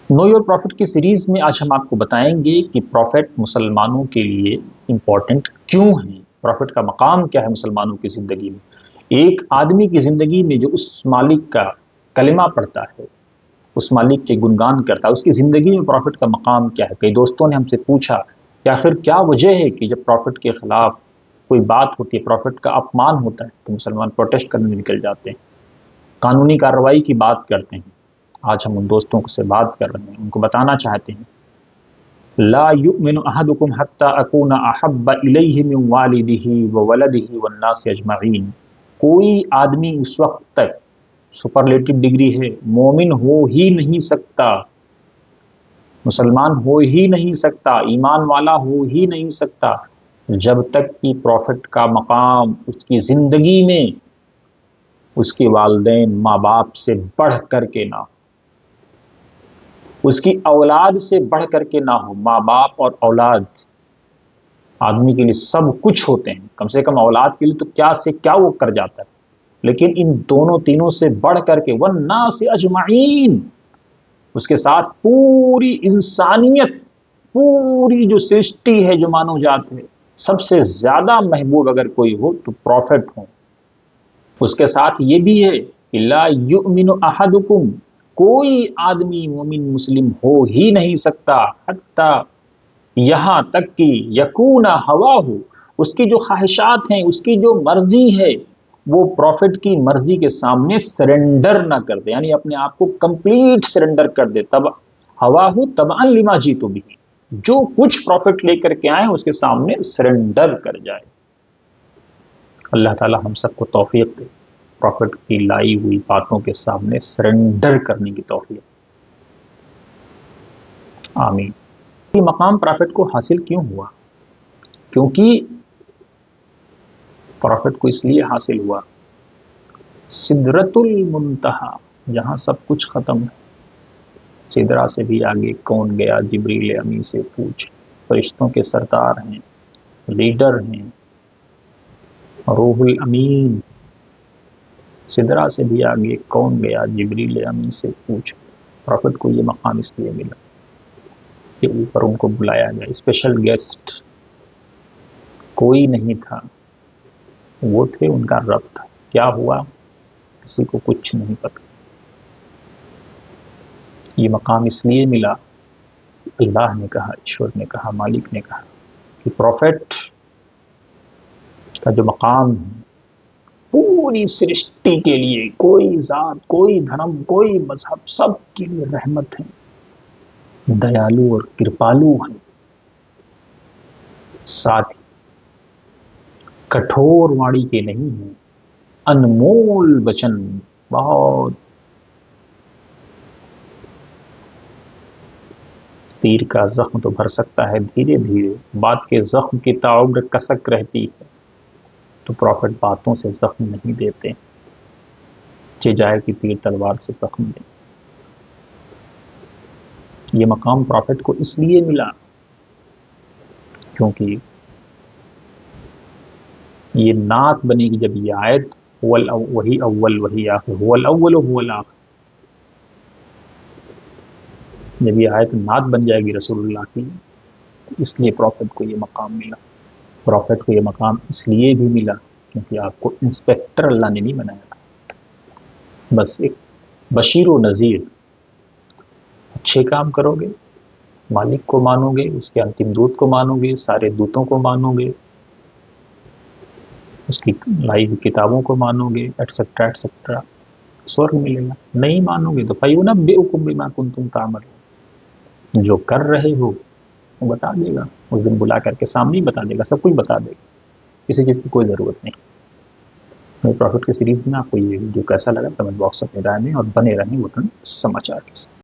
Know your profit کی series میں آج ہم آپ کو بتائیں گے کہ پروفٹ مسلمانوں کے لیے امپورٹنٹ کیوں ہیں، پروفٹ کا مقام کیا ہے مسلمانوں کی زندگی میں۔ ایک آدمی کی زندگی میں جو اس مالک کا کلمہ پڑھتا ہے، اس مالک کے گنگان کرتا ہے، اس کی زندگی میں پروفٹ کا مقام کیا ہے۔ کئی دوستوں نے ہم سے پوچھا کہ آخر کیا وجہ ہے کہ جب پروفٹ کے خلاف کوئی بات ہوتی ہے، پروفٹ کا اپمان ہوتا ہے تو مسلمان پروٹیسٹ کرنے نکل جاتے ہیں، قانونی کارروائی کی بات کرتے ہیں۔ آج ہم ان دوستوں سے بات کر رہے ہیں، ان کو بتانا چاہتے ہیں لا یؤمن احدکم حتی اکون احب الیہ من والدہ وولدہ والناس اجمعین۔ کوئی آدمی اس وقت تک، سپرلیٹو ڈگری ہے، مومن ہو ہی نہیں سکتا، مسلمان ہو ہی نہیں سکتا، ایمان والا ہو ہی نہیں سکتا جب تک کہ پروفٹ کا مقام اس کی زندگی میں اس کے والدین ماں باپ سے بڑھ کر کے نہ ہو، اس کی اولاد سے بڑھ کر کے نہ ہو۔ ماں باپ اور اولاد آدمی کے لیے سب کچھ ہوتے ہیں، کم سے کم اولاد کے لیے تو کیا سے کیا وہ کر جاتا ہے، لیکن ان دونوں تینوں سے بڑھ کر کے والناس اجمعین، اس کے ساتھ پوری انسانیت، پوری جو سرشٹی ہے، جو مانو جات ہے، سب سے زیادہ محبوب اگر کوئی ہو تو پروفٹ ہوں۔ اس کے ساتھ یہ بھی ہے کہ لا یؤمن احدکم، کوئی آدمی مومن مسلم ہو ہی نہیں سکتا حتی، یہاں تک کہ یکون ہواہ، اس کی جو خواہشات ہیں، اس کی جو مرضی ہے، وہ پروفٹ کی مرضی کے سامنے سرنڈر نہ کر دے، یعنی اپنے آپ کو کمپلیٹ سرنڈر کر دے۔ تب ہواہ تبعا لما جیت بھی، جو کچھ پروفٹ لے کر کے آئے اس کے سامنے سرنڈر کر جائے۔ اللہ تعالی ہم سب کو توفیق دے، پروفٹ کی لائی ہوئی باتوں کے سامنے سرنڈر کرنے کی توفیق، آمین۔ یہ مقام پروفٹ کو حاصل کیوں ہوا؟ کیونکہ پروفٹ کو اس لیے حاصل ہوا، سدرۃ المنتہی، جہاں سب کچھ ختم ہے، سدرہ سے بھی آگے کون گیا، جبریل امی سے پوچھ، فرشتوں کے سردار ہیں، لیڈر ہیں، روح الامین، سدرہ سے بھی آگے کون گیا، جبریل امی سے پوچھ۔ پروفٹ کو یہ مقام اس لیے ملا کہ اوپر ان کو بلایا گیا، اسپیشل گیسٹ کوئی نہیں تھا، وہ تھے، ان کا رب تھا۔ کیا ہوا کسی کو کچھ نہیں پتا۔ یہ مقام اس لیے ملا، اللہ نے کہا، ایشور نے کہا، مالک نے کہا کہ پروفٹ کا جو مقام ہے پوری سرشٹی کے لیے، کوئی ذات، کوئی دھرم، کوئی مذہب، سب کے لیے رحمت ہے، دیالو اور کرپالو ہیں، ساتھ ہی کٹھور واڑی کے نہیں ہیں، انمول وچن، بہت تیر کا زخم تو بھر سکتا ہے دھیرے دھیرے، بات کے زخم کی تعمر کسک رہتی ہے، تو پروفٹ باتوں سے زخم نہیں دیتے، جائے کہ تیر تلوار سے زخم دیں۔ یہ مقام پروفٹ کو اس لیے ملا کیونکہ یہ نعت بنے گی، جب یہ آیت وہی اول وہی آخر، هو الاول هو الاخر، جب یہ آیت نعت بن جائے گی رسول اللہ کی، اس لیے پروفٹ کو یہ مقام ملا۔ پروفٹ کو یہ مقام اس لیے بھی ملا کیونکہ آپ کو انسپیکٹر اللہ نے نہیں بنایا تھا، بس ایک بشیر و نذیر، اچھے کام کرو گے مالک کو مانو گے، اس کے انتم دودت کو مانو گے، سارے دوتوں کو مانو گے، اس کی لائی ہوئی کتابوں کو مانو گے، ایٹسٹرا ایٹسٹرا، سورگ ملے گا۔ نہیں مانو گے تو فَيُنَبِّئُكُم بِمَا كُنتُمْ تَعْمَلُونَ، جو کر رہے ہو وہ بتا دے گا، اس دن بلا کر کے سامنے ہی بتا دے گا، سب کچھ بتا دے گا، کسی چیز کی کوئی ضرورت نہیں۔ میرے پروفٹ کی سیریز میں آپ کو یہ ویڈیو کیسا لگا کمنٹ باکس میں رائے میں، اور بنے رہیں وطن سماچار کے ساتھ۔